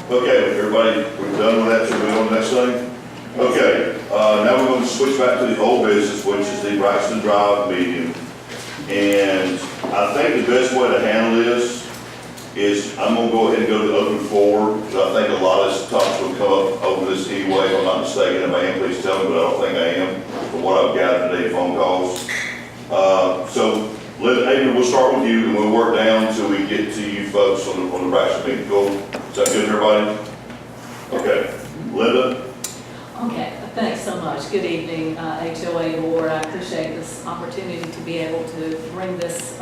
Okay, everybody, we're done with that, so we're on the next thing? Okay, now we're going to switch back to the old business, which is the Braxton Drive median. And I think the best way to handle this is I'm going to go ahead and go to the open floor, because I think a lot of this topics will come up over this anyway, if I'm not mistaken. If I am, please tell me, but I don't think I am, from what I've gathered today, phone calls. So, Adrian, we'll start with you, and we'll work down until we get to you folks on the Braxton meeting. Go. Is that good, everybody? Okay. Linda? Okay, thanks so much. Good evening, HOA Board. I appreciate this opportunity to be able to bring this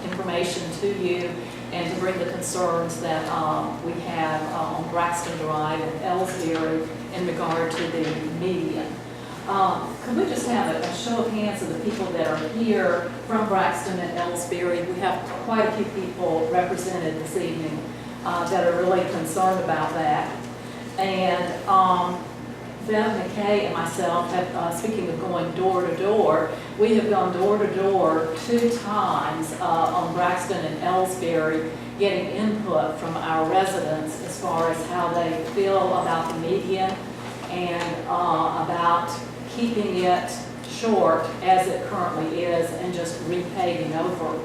information to you and to bring the concerns that we have on Braxton Drive and Ellsbury in regard to the median. Could we just have a show of hands of the people that are here from Braxton and Ellsbury? We have quite a few people represented this evening that are really concerned about that. And Beth McKay and myself have, speaking of going door to door, we have gone door to door 2 times on Braxton and Ellsbury, getting input from our residents as far as how they feel about the median and about keeping it short as it currently is and just repaving over.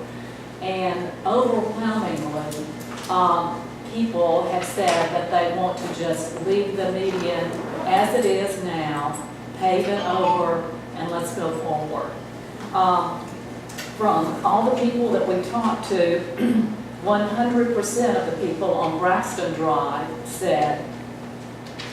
And overwhelmingly, people have said that they want to just leave the median as it is now, pave it over, and let's go forward. From all the people that we talked to, 100% of the people on Braxton Drive said,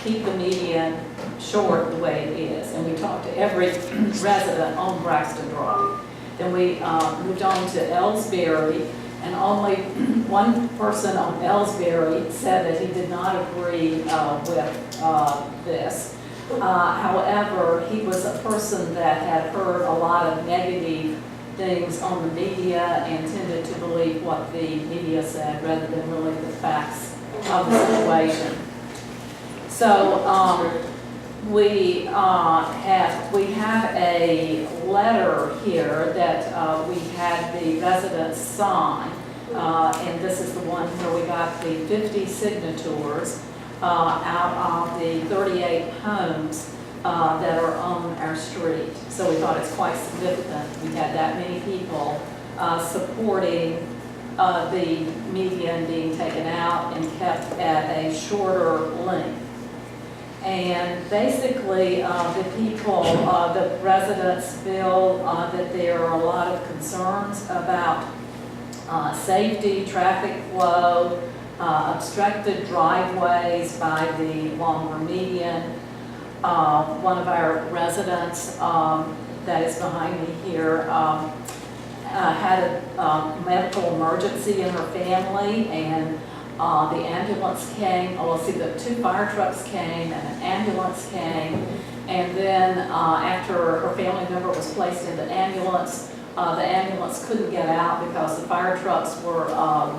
keep the median short the way it is. And we talked to every resident on Braxton Drive. Then we moved on to Ellsbury, and only one person on Ellsbury said that he did not agree with this. However, he was a person that had heard a lot of negative things on the media and tended to believe what the media said rather than really the facts of the situation. So we have a letter here that we had the residents sign, and this is the one where we got the 50 signatures out of the 38 homes that are on our street. So we thought it's quite significant. We had that many people supporting the median being taken out and kept at a shorter length. And basically, the people, the residents feel that there are a lot of concerns about safety, traffic flow, obstructed driveways by the longer median. One of our residents that is behind me here had a medical emergency in her family, and the ambulance came. Oh, let's see, the 2 fire trucks came and an ambulance came. And then after her family member was placed in the ambulance couldn't get out because the fire trucks were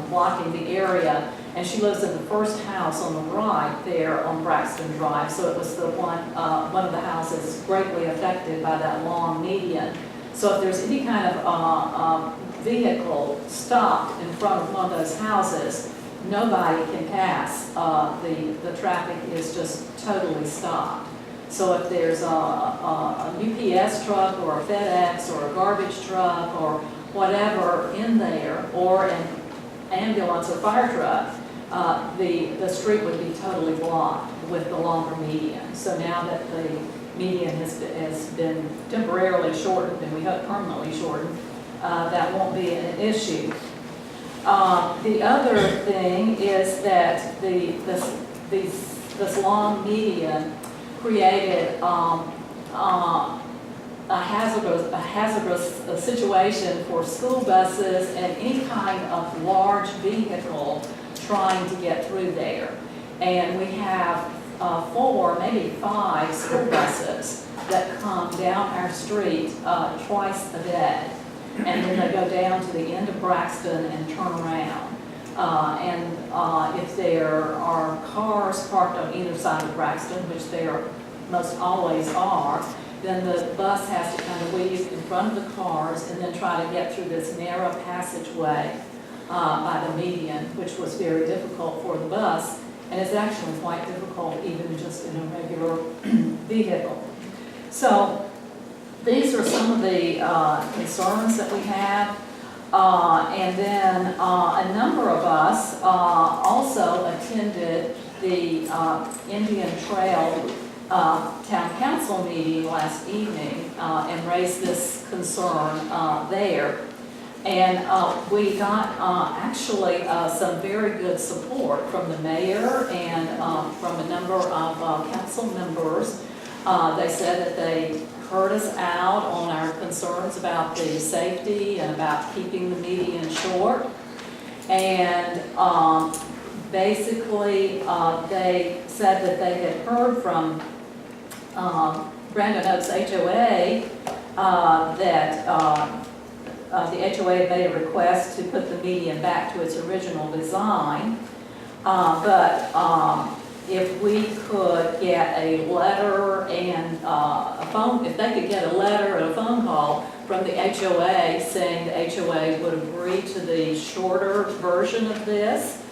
blocking the area. And she lives in the first house on the right there on Braxton Drive. So it was the one of the houses greatly affected by that long median. So if there's any kind of vehicle stopped in front of one of those houses, nobody can pass. The traffic is just totally stopped. So if there's a UPS truck or a FedEx or a garbage truck or whatever in there, or an ambulance or fire truck, the street would be totally blocked with the longer median. So now that the median has been temporarily shortened, and we hope permanently shortened, that won't be an issue. The other thing is that this long median created a hazardous situation for school buses and any kind of large vehicle trying to get through there. And we have 4, maybe 5 school buses that come down our street twice a day. And then they go down to the end of Braxton and turn around. If there are cars parked on either side of Braxton, which there most always are, then the bus has to kind of weave in front of the cars and then try to get through this narrow passageway by the median, which was very difficult for the bus and it's actually quite difficult even just in a regular vehicle. So these are some of the concerns that we have. And then a number of us also attended the Indian Trail Town Council meeting last evening and raised this concern there. And we got actually some very good support from the mayor and from a number of council members. They said that they heard us out on our concerns about the safety and about keeping the median short. And basically, they said that they had heard from Brandon Oaks HOA that the HOA had made a request to put the median back to its original design. But if we could get a letter and a phone, if they could get a letter and a phone call from the HOA saying the HOA would agree to the shorter version of this,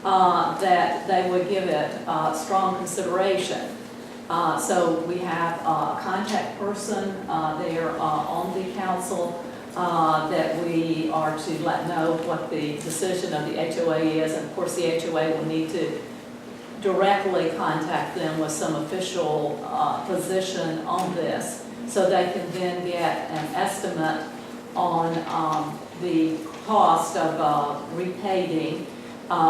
that they would give it strong consideration. So we have a contact person there on the council that we are to let know what the decision of the HOA is. And of course, the HOA will need to directly contact them with some official position on this, so they can then get an estimate on the cost of repaving,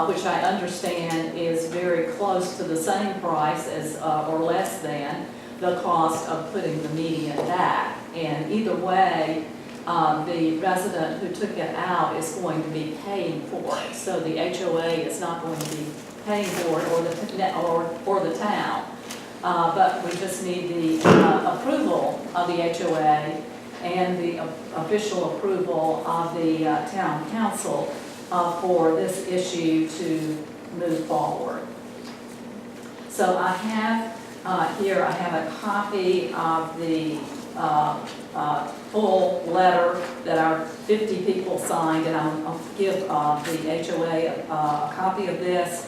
which I understand is very close to the same price as, or less than, the cost of putting the median back. And either way, the resident who took it out is going to be paying for it. So the HOA is not going to be paying for it, or the town. But we just need the approval of the HOA and the official approval of the town council for this issue to move forward. So I have here, I have a copy of the full letter that our 50 people signed, and I'll give the HOA a copy of this.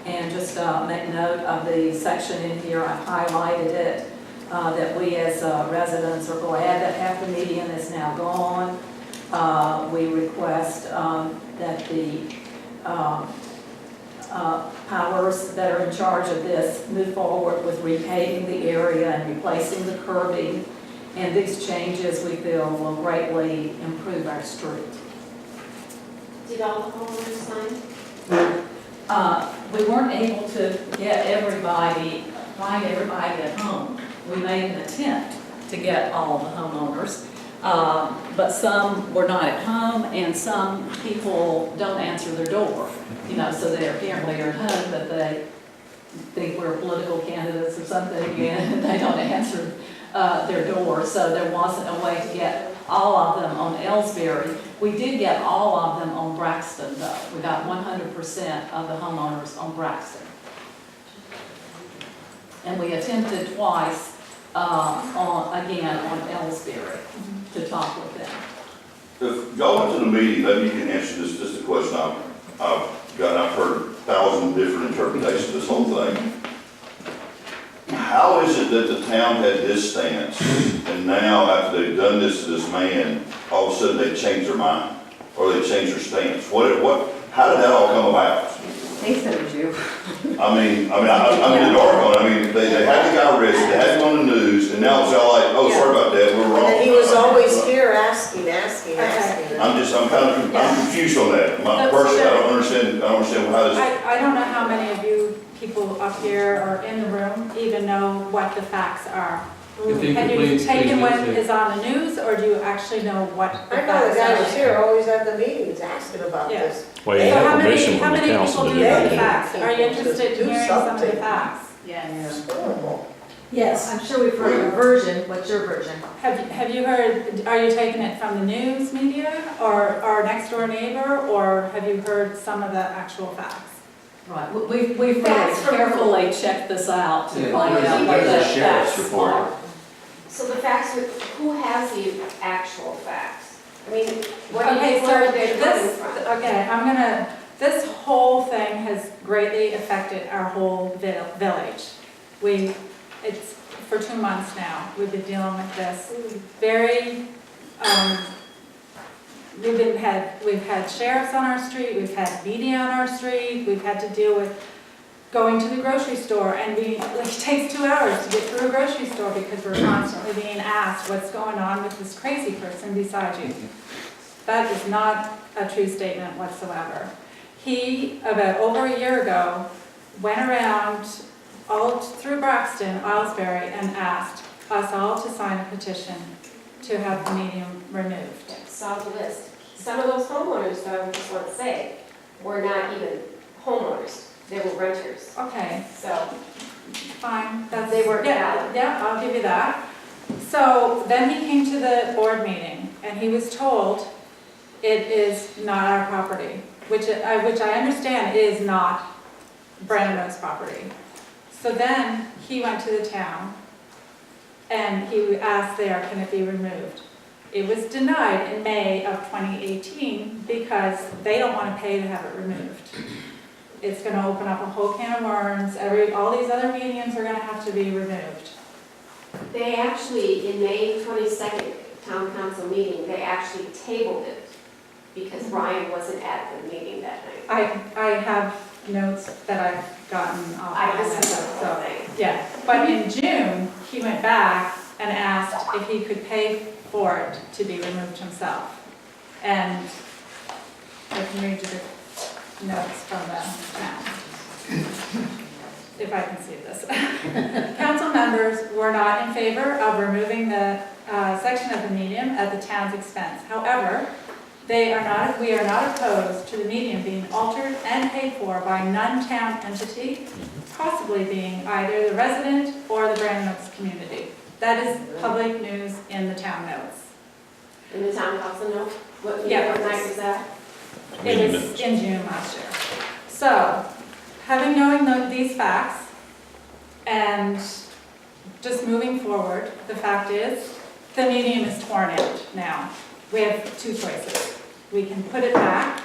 And just make note of the section in here, I've highlighted it, that we as residents are glad that half the median is now gone. We request that the powers that are in charge of this move forward with repaving the area and replacing the curbing. And these changes, we feel, will greatly improve our street. Did all the homeowners sign? We weren't able to find everybody at home. We made an attempt to get all the homeowners, but some were not at home, and some people don't answer their door. So they apparently are at home, but they think we're political candidates or something, and they don't answer their door. So there wasn't a way to get all of them on Ellsbury. We did get all of them on Braxton, though. We got 100% of the homeowners on Braxton. And we attempted twice, again, on Ellsbury to talk with them. If y'all went to the meeting, maybe you can answer this, just a question I've heard 1,000 different interpretations of this whole thing. How is it that the town had this stance, and now after they've done this to this man, all of a sudden they change their mind, or they change their stance? How did that all come about? They said it was you. I'm in the dark on it. They had the guy arrested, they had him on the news, and now it's all like, oh, sorry about that, we're wrong. And he was always here asking. I'm confused on that. Personally, I don't understand how this. I don't know how many of you people up here or in the room even know what the facts are. If you Have could you please taken what indicate. is on the news, or do you actually know what the I know the facts guy was are? here, always at the meetings, asking about Yeah. this. Well, you So have how permission many from the council people to do do know the that. facts? Are you interested in Do hearing some of the something. facts? Yes. It's horrible. Yes, I'm sure we've heard your version. What's your version? Have you heard, are you taking it from the news media or our next door neighbor, or have you heard some of the actual facts? Right, we've really Facts from carefully checked this out to Yeah, find there's out a- what the there's a sheriff's facts report. are. So the facts, who has the actual facts? I mean, what do Okay, you, where are so they coming this, from? okay, this whole thing has greatly affected our whole village. It's for 2 months now, we've been dealing with this. Very, we've had sheriffs on our street, we've had media on our street, we've had to deal with going to the grocery store, and it takes 2 hours to get through a grocery store because we're constantly being asked what's going on with this crazy person beside you. That is not a true statement whatsoever. He, about over a year ago, went around all through Braxton, Aylesbury, and asked us all to sign a petition to have the medium removed. Saw the list. Some of those homeowners, though, I just want to say, were not even homeowners. They were renters. Okay, So fine. They weren't Yeah, valid. yeah, I'll give you that. So then he came to the board meeting, and he was told it is not our property, which I understand is not Brandon's property. So then he went to the town, and he asked there, can it be removed? It was denied in May of 2018 because they don't want to pay to have it removed. It's going to open up a whole can of worms. All these other mediums are going to have to be removed. they actually, in May 22nd town council meeting, they actually tabled it because Ryan wasn't at the meeting that night. I have notes that I've gotten off. I of listened to the that, whole so, thing. yeah, but in June, he went back and asked if he could pay for it to be removed himself. And I can read you the notes from the town. If I can see this. Council members were not in favor of removing the section of the medium at the town's expense. However, we are not opposed to the medium being altered and paid for by a non-town entity, possibly being either the resident or the Brandon Oaks community. That is public news in the town notes. In the town council note, what Yeah. night was that? It was in June last year. So, having knowing these facts and just moving forward, the fact is the medium is torn out now. We have two choices. We can put it back.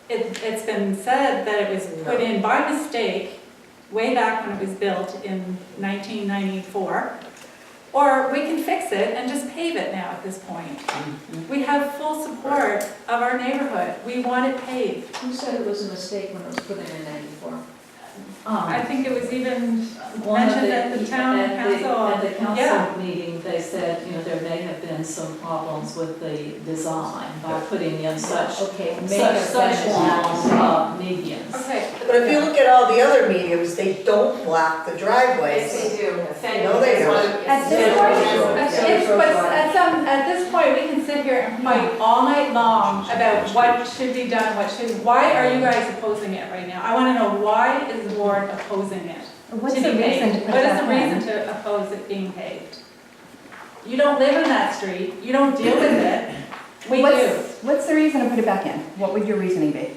It's been said that it was put in by mistake way back when it was built in 1994. Or we can fix it and just pave it now at this point. We have full support of our neighborhood. We want it paved. Who said it was a mistake when it was put in 94? I think it was even One of mentioned at the town council. At the Yeah. council meeting, they said, there may have been some problems with the design by putting in such Okay, such long medians. Okay. But if you look at all the other mediums, they don't block the Yes, driveways. they do. No, they don't. At this point, at this point, we can sit here and fight all night long about what should be done and what shouldn't. Why are you guys opposing it right now? I want to know, why is the board opposing it? What's to the be reason paved? to put What is that the reason to oppose it being paved? You don't live in that street, you don't deal with it. We do. What's the reason to put it back in? What would your reasoning be?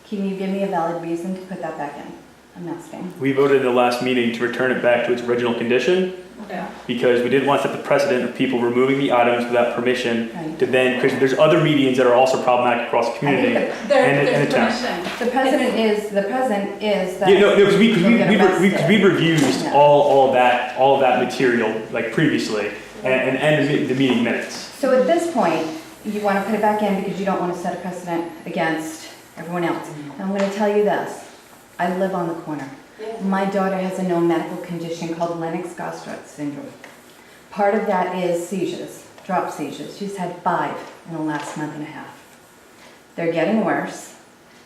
Can you give me a valid reason to put that back in? I'm asking. We voted in the last meeting to return it back to its original condition Yeah. because we didn't want to set the precedent of people removing the items without permission Right. to then, because there's other medians that are also problematic across the community. And There's the town. permission. The present is that. Yeah, no, because we We're gonna bust it. reviewed Yeah. all of that material like previously and the meeting minutes. So at this point, you want to put it back in because you don't want to set a precedent against everyone else. And I'm going to tell you this. I live on the corner. My daughter has a known medical condition called Lennox-Gastaut syndrome. Part of that is seizures, drop seizures. She's had 5 in the last month and a half. They're getting worse.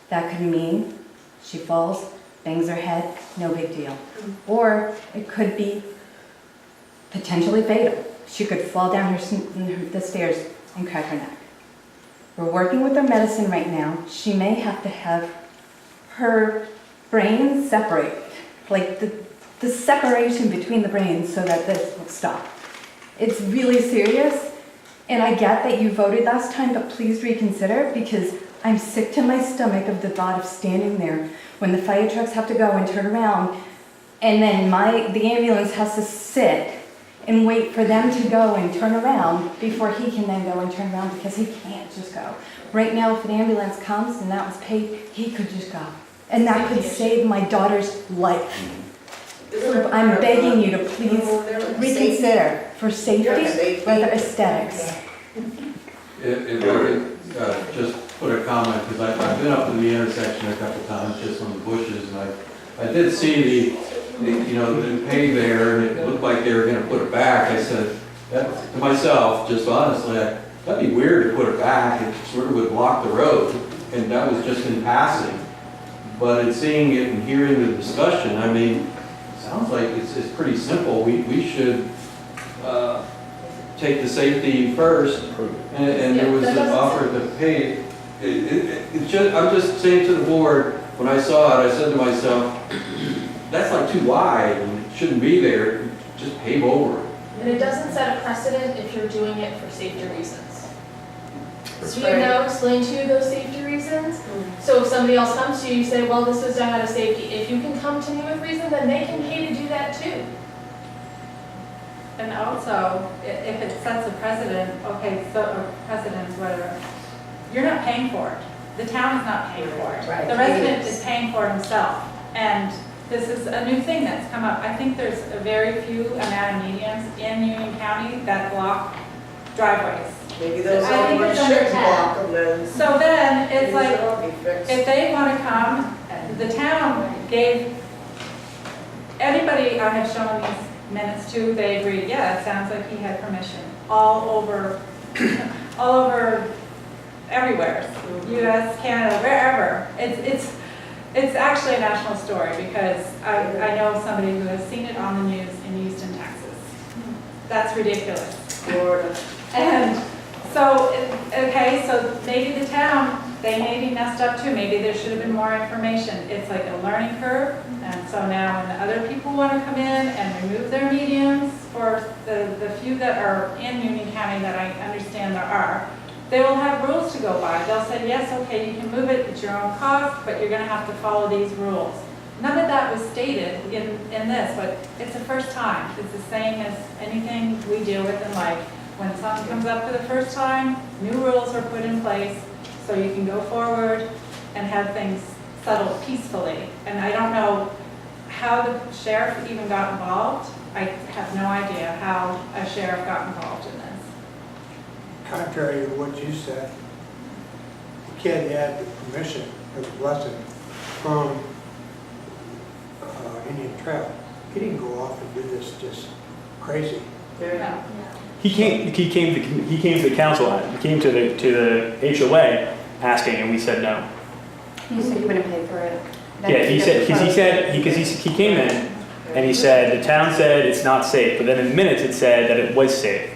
That could mean she falls, bangs her head, no big deal. Or it could be potentially fatal. She could fall down the stairs and crack her neck. We're working with her medicine right now. She may have to have her brain separated, like the separation between the brains so that this will stop. It's really serious, and I get that you voted last time, but please reconsider because I'm sick to my stomach of the thought of standing there when the fire trucks have to go and turn around, and then the ambulance has to sit and wait for them to go and turn around before he can then go and turn around because he can't just go. Right now, if an ambulance comes and that was paid, he could just go. And that could save my daughter's life. So I'm begging you to please reconsider for safety, rather aesthetics. If I could just put a comment, because I've been up to the intersection a couple times, just on the bushes, and I did see the pay there, and it looked like they were gonna put it back. I said, to myself, just honestly, that'd be weird to put it back, it sort of would block the road, and that was just in passing. But in seeing it and hearing the discussion, I mean, sounds like it's pretty simple. We should take the safety first, and there was an offer to pay. I'm just saying to the board, when I saw it, I said to myself, that's like too wide, and it shouldn't be there, just pave over it. And it doesn't set a precedent if you're doing it for safety reasons. So you know, explain to you those safety reasons. So if somebody else comes to you, you say, well, this was done out of safety. If you can come to me with reason, then they can pay to do that too. And also, if it sets a precedent, okay, so, or precedents, whatever, you're not paying for it. The town is not paying for it. Right. The resident is paying for it himself. And this is a new thing that's come up. I think there's a very few amount of medians in Union County that block driveways. Maybe those I think ones it's under should 10. block them then. So then, it's like, It'll be fixed. if they want to come, the town gave, anybody I have shown these minutes to, they agreed, yeah, it sounds like he had permission all over, everywhere, US, Canada, wherever. It's actually a national story because I know somebody who has seen it on the news in Houston, Texas. That's ridiculous. Florida. And so, okay, so maybe the town, they may be messed up too. Maybe there should have been more information. It's like a learning curve. And so now when other people want to come in and remove their medians, for the few that are in Union County that I understand there are, they will have rules to go by. They'll say, yes, okay, you can move it at your own cost, but you're going to have to follow these rules. None of that was stated in this, but it's the first time. It's the same as anything we deal with in life. When something comes up for the first time, new rules are put in place so you can go forward and have things settled peacefully. And I don't know how the sheriff even got involved. I have no idea how a sheriff got involved in this. Contrary to what you said, the kid had the permission or the blessing from Indian Trail. He didn't go off and do this just crazy. No. He came to the council, he came to the HOA asking, and we said no. You said you wouldn't pay for it. Yeah, he said, because he came in, and he said, the town said it's not safe, but then in the minutes it said that it was safe.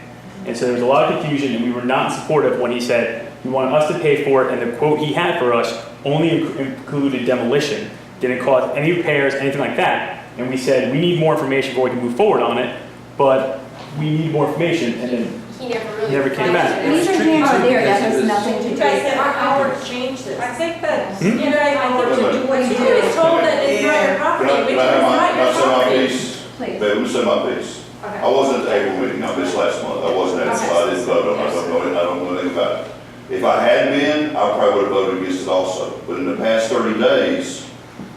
And so there was a lot of confusion, and we were not supportive when he said he wanted us to pay for it, and the quote he had for us only included demolition, didn't cause any repairs, anything like that. And we said, we need more information before we can move forward on it, but we need more information, and then He never really. he never came back. These are here or there, that has nothing to do You with guys it. said our hours changed this. I think that, Hmm? you know, I think to do what you do is told that it's not your property, which is Can I not your say my property. piece? Please. Let me say my piece. I Okay. wasn't at the April meeting, now this last month, I wasn't at it, so I didn't vote on it, I don't know anything about it. If I had been, I probably would have voted against it also, but in the past 30 days,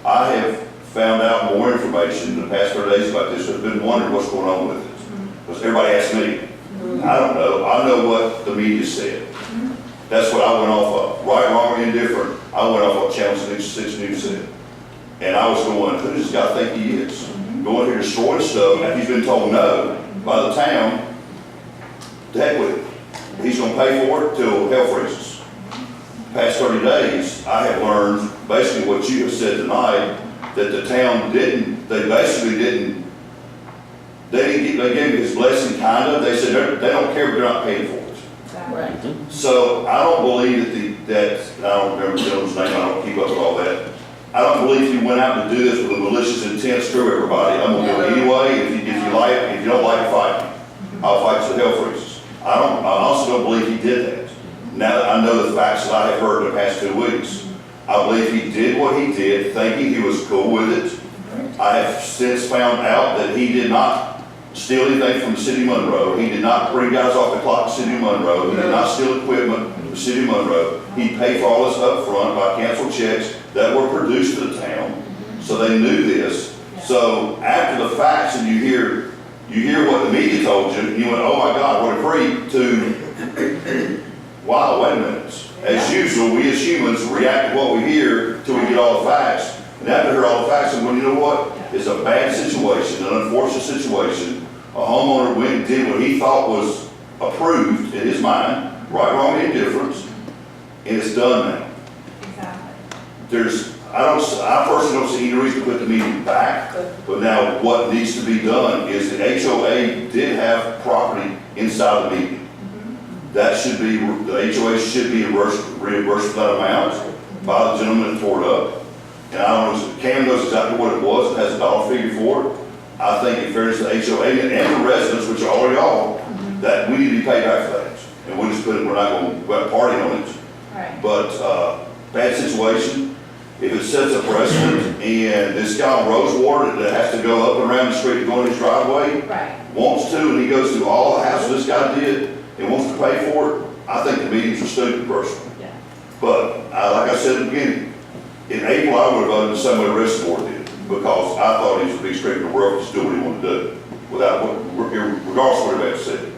I have found out more information in the past 30 days about this, I've been wondering what's going on with it. Because everybody asks me, I don't know, I know what the media said. That's what I went off of, right, wrong, or indifferent, I went off of Channel 6 News said. And I was going, who does this guy think he is? Going here destroying stuff, and he's been told no by the town, to heck with it. He's gonna pay for it till hell freezes. Past 30 days, I have learned basically what you have said tonight, that the town didn't, they basically didn't, they gave me his blessing kinda, they said they don't care, but they're not paying for it. Right. So I don't believe that I don't remember the gentleman's name, I don't keep up with all that. I don't believe he went out to do this with a malicious intent, screw everybody, I'm gonna do it anyway, if you don't like it, fight me. I'll fight till hell freezes. I also don't believe he did that. Now that I know the facts that I have heard in the past 2 weeks, I believe he did what he did, thinking he was cool with it. I have since found out that he did not steal anything from the city of Monroe. He did not bring guys off the clock in the city of Monroe. He did not steal equipment. city of Monroe. He paid for all this up front by canceled checks that were produced to the town, so they knew this. So after the facts and you hear what the media told you, you went, oh my God, what a creep, to, wow, wait a minute. As usual, we as humans react to what we hear till we get all the facts. And after we hear all the facts, and when you know what? It's a bad situation, an unfortunate situation. A homeowner went and did what he thought was approved in his mind, right, wrong, indifference, and it's done now. Exactly. I personally don't see any reason to put the meeting back, but now what needs to be done is the HOA did have property inside the meeting. That should be, the HOA should be reimbursed for that amount by the gentleman that tore it up. And I don't know, Cam knows exactly what it was, it has a dollar figure for it. I think in fairness to the HOA and the residents, which are all y'all, that we need to be paid back for that. And we're not going to party on it. Right. But bad situation. If it sets a precedent and this guy on Rosewater that has to go up and around the street to go in his driveway, Right. wants to, and he goes through all the hassle this guy did and wants to pay for it, I think the meetings are stupid personally. Yeah. But like I said at the beginning, in April I would have voted the same way the rest of the board did, because I thought he was a big straight in the world to do what he wanted to do, regardless of what everybody said.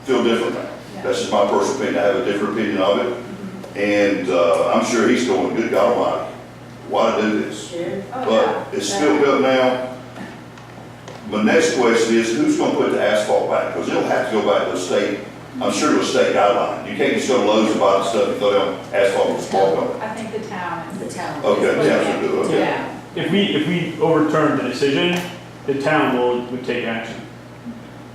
Feel different now. That's just my personal opinion. I have a different opinion of it. And I'm sure he's going, good God Almighty, why do this? But it's still good now. My next question is, who's going to put the asphalt back? Because it'll have to go back to the state, I'm sure to a state guideline. You can't just go to Lowe's and buy the stuff and throw down asphalt with a small company. I think the town is. The town. Okay, the town should do it, okay. Yeah. If we overturn the decision, the town would take action.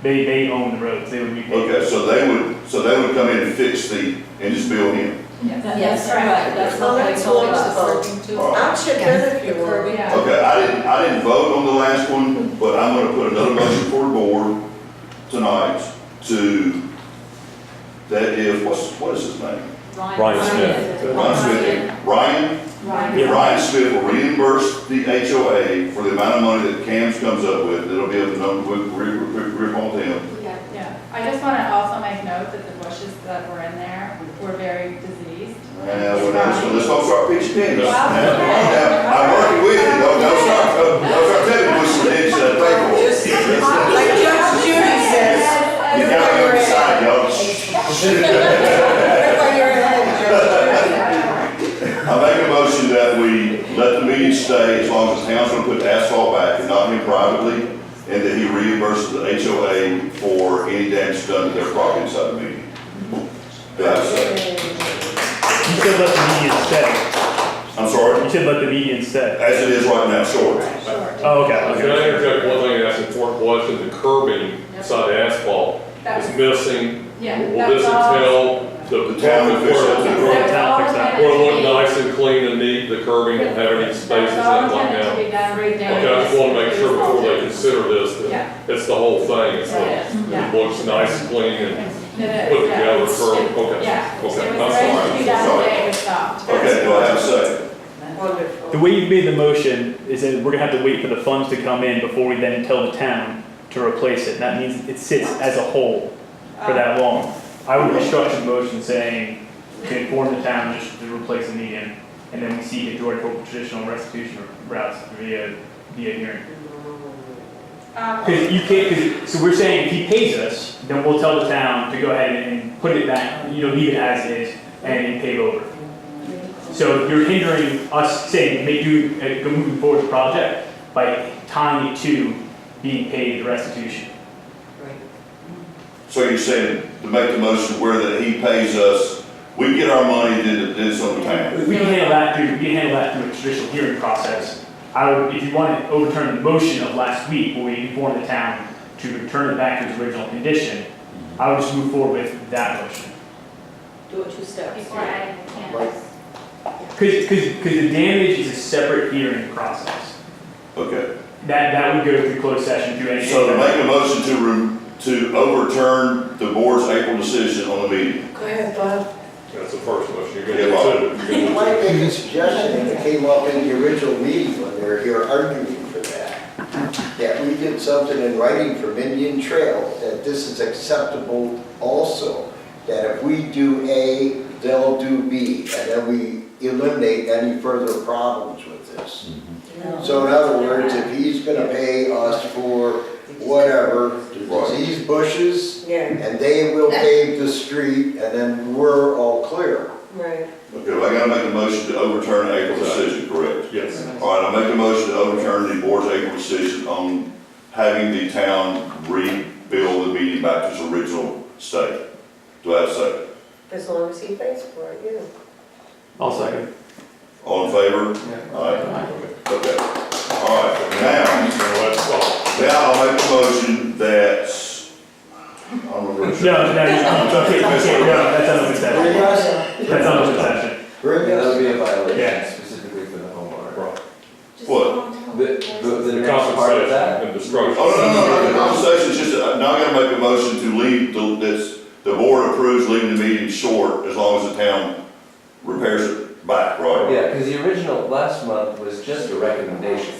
They own the roads, they would be. Okay, so they would come in and fix and just bill him. Yes, right, that's what they told us. I'll chip in if you want. Yeah. Okay, I didn't vote on the last one, but I'm gonna put another motion for the board tonight to, that if, what is his name? Ryan Smith. Ryan Smith will reimburse the HOA for the amount of money that CAMS comes up with. It'll be a number with grip on them. Yeah, I just want to also make note that the bushes that were in there were very diseased. Let's don't start pitching pennies. Well, I'm working with you. Don't start telling me what's the edge of that paper. Like Judge Judy says. You gotta go inside, y'all. Everybody you're ahead, I make a motion that we let the meeting stay as long as the town's gonna put the asphalt back and not him privately, and that he reimburses the HOA for any damage done to their property inside the meeting. Do I have a second? You should let the median stay. I'm sorry? You should let the median stay. As it is right now, sure. Oh, okay, Can I okay. interject one thing and ask a important question? The curbing inside the asphalt is missing. Yeah. Will this entail the town town officials to will town fix that. look nice and clean and neat? The curbing won't have any spaces in it That's all like intended to that. be done right now. Okay, I just want to make sure before they consider this Yeah. that it's the whole thing. It's Yeah. it looks nice and clean and It is, put yeah. together curb. Okay. Yeah, it was Okay, ready I'm to be done sorry. today, it was stopped. Okay, do I have a second? Wonderful. The way you made the motion is that we're gonna have to wait for the funds to come in before we then tell the town to replace it. That means it sits as a whole for that long. I would restructure the motion saying to inform the town just to replace the median, and then we seek a traditional restitution routes via hearing. Because you can't, so we're saying if he pays us, then we'll tell the town to go ahead and put it back, leave it as is and pave over. So you're hindering us saying, moving forward the project by tying it to being paid the restitution. So you're saying to make the motion where that he pays us, we get our money, then it's on the town? We can handle that through a traditional hearing process. If you want to overturn the motion of last week, where we informed the town to return it back to its original condition, I would just move forward with that motion. Do it 2 steps. Before adding the cannabis. Because the damage is a separate hearing process. Okay. That would go through closed session through any. So to make a motion to overturn the board's April decision on the meeting. Go ahead, Bob. That's the first motion. You're Yeah, going Bob. to You might make a suggestion, and it came up in the original meeting when they were here arguing for that we did something in writing from Indian Trail, that this is acceptable also, that if we do A, they'll do B, and then we eliminate any further problems with this. So in other words, if he's gonna pay us for whatever, these bushes, and they will pave the street, and then we're all clear. Right. Okay, well, I gotta make a motion to overturn April's decision, correct? Yes. All right, I make a motion to overturn the board's April decision on having the town rebuild the median back to its original state. Do I have a second? As long as he pays for it, yeah. I'll second. All in favor? Aye. Okay. All right, now I'll make a motion that, I don't know where it's. No, no, that's another session. That's another session. That would be a violation Yeah. specifically for the homeowner. What? The next part of that. And destruction. Oh, no, the conversation is just, now I gotta make a motion to leave, the board approves leaving the meeting short as long as the town repairs it back, right? Yeah, because the original last month was just a recommendation.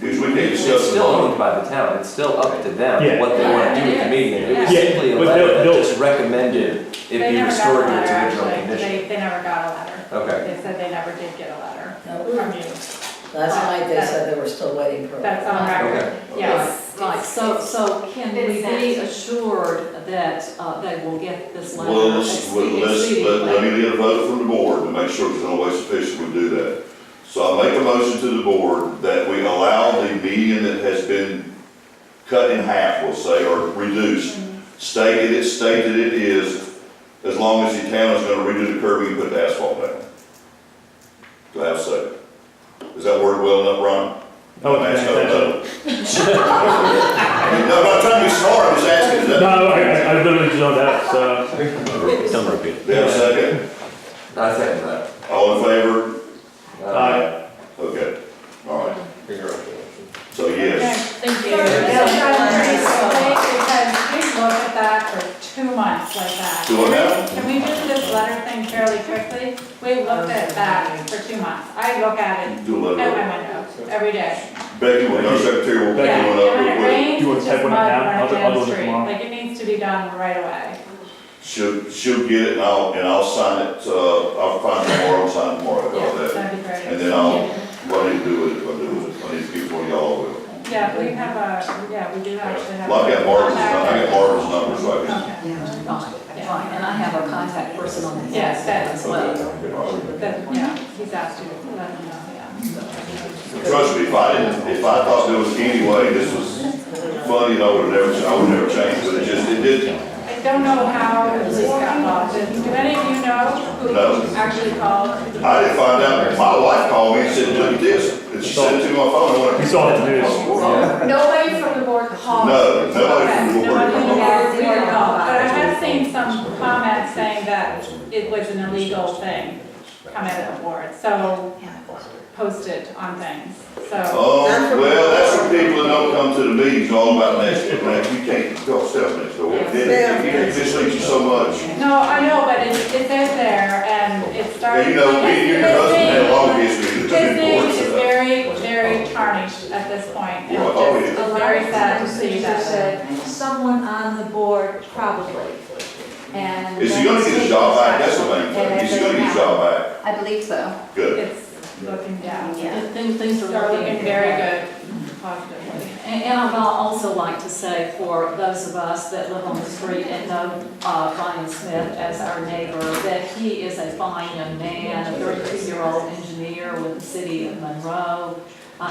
Because we can't It's discuss it. still owned by the town, it's still up to them, Yeah. what they want to do with the median. It was Yeah. simply a But letter that they'll- just recommended it They be never got a restored to its letter, original actually. condition. They never got a letter. Okay. They said they never did get a letter from you. Last night they said they were still waiting for it. That's on record, yes. Right, so can we be assured that they will get this letter? Well, let me get a vote from the board to make sure there's no way sufficient we do that. So I'll make a motion to the board that we allow the median that has been cut in half, we'll say, or reduced, stated it is, as long as the town is gonna redo the curbing and put the asphalt down. Do I have a second? Is that word well enough, Ron? Oh, I'm asking, yeah. no, I'm not trying to be smart, I'm just asking, is that? No, I literally zoned out, so. Don't repeat Do you have a second? I second that. All in favor? Aye. Okay, all right. Congratulations. So yes. Thank you. Yeah. Because we've looked at that for 2 months like that. Do what now? Can we do this letter thing fairly quickly? We looked at that for 2 months. I look at it Do a at letter. my window every day. Becky, when our secretary will pick Yeah, one and up when real it quick. rains, You want it's to just type one mud down? running I'll do down it the street. tomorrow. Like, it needs to be done right away. She'll get it and I'll sign it, I'll find it tomorrow and sign it tomorrow, how Yeah, about that? that'd be great. And then what I need to do with it, I need to give it to y'all with. Yeah, we have we do actually have. Well, I got Marvin's number, so I can. Okay. Fine, and I have a contact person on the. Yes, that as well. That, yeah, he's asked you to let him know, yeah. Trust me, if I thought there was any way this was funny, I would never change, but it did. I don't know how the police got involved. Do any of you know who No. actually called? I didn't find out, my wife called me and said, look at this, and she sent it to my phone, I went, We saw it in the news. Nobody from the board called. no, nobody Okay, from the board. nobody else did call. But I have seen some comments saying that it was an illegal thing coming out of the board, so posted on things, so. Oh, well, that's for people that don't come to the meetings, all about next door, you can't go step next door. It misleads you so much. No, I know, but it is there, and it started. And you know, me and your husband had a long history. His name is very tarnished at this point, and Oh, it's just very sad to see that. Someone on the board, probably. And. Is he gonna get his job back? That's the main thing. Is he gonna get his job back? I believe so. Good. It's looking down. Things They're are looking very good, positively. And I'd also like to say for those of us that live on the street and know Ryan Smith as our neighbor, that he is a fine young man, a 32-year-old engineer with the city of Monroe.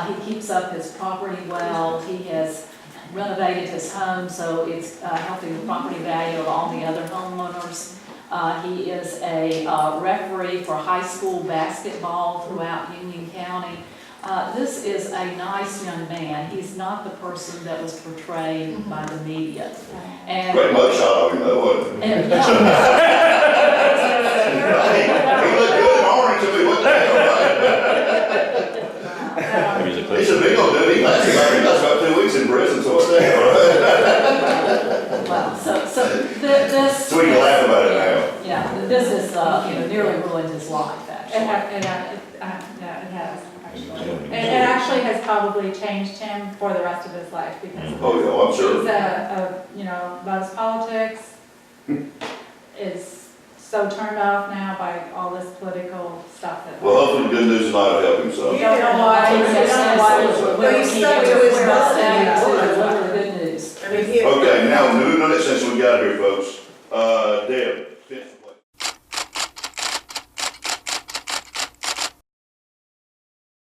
He keeps up his property well. He has renovated his home, so it's helping the property value of all the other homeowners. He is a referee for high school basketball throughout Union County. This is a nice young man. He's not the person that was portrayed by the media. And Great mugshot of him, though, wasn't it? and, He looked good in orange, I mean, what the hell, right? He's a big old dude, he lasted about 2 weeks in prison, so what's that, right? well, so this. So we can laugh about it now. Yeah, this is, nearly ruined his life, It actually. has, actually. It actually has probably changed him for the rest of his life, because Oh, yeah, I'm sure. he's loves politics, is so turned off now by all this political stuff that. Well, hopefully the good news tonight will help him some. We don't know why, we don't know why. No, he's stuck to his Deliver good news. I mean, he. Okay, now, moving on that since we got here, folks. Deb.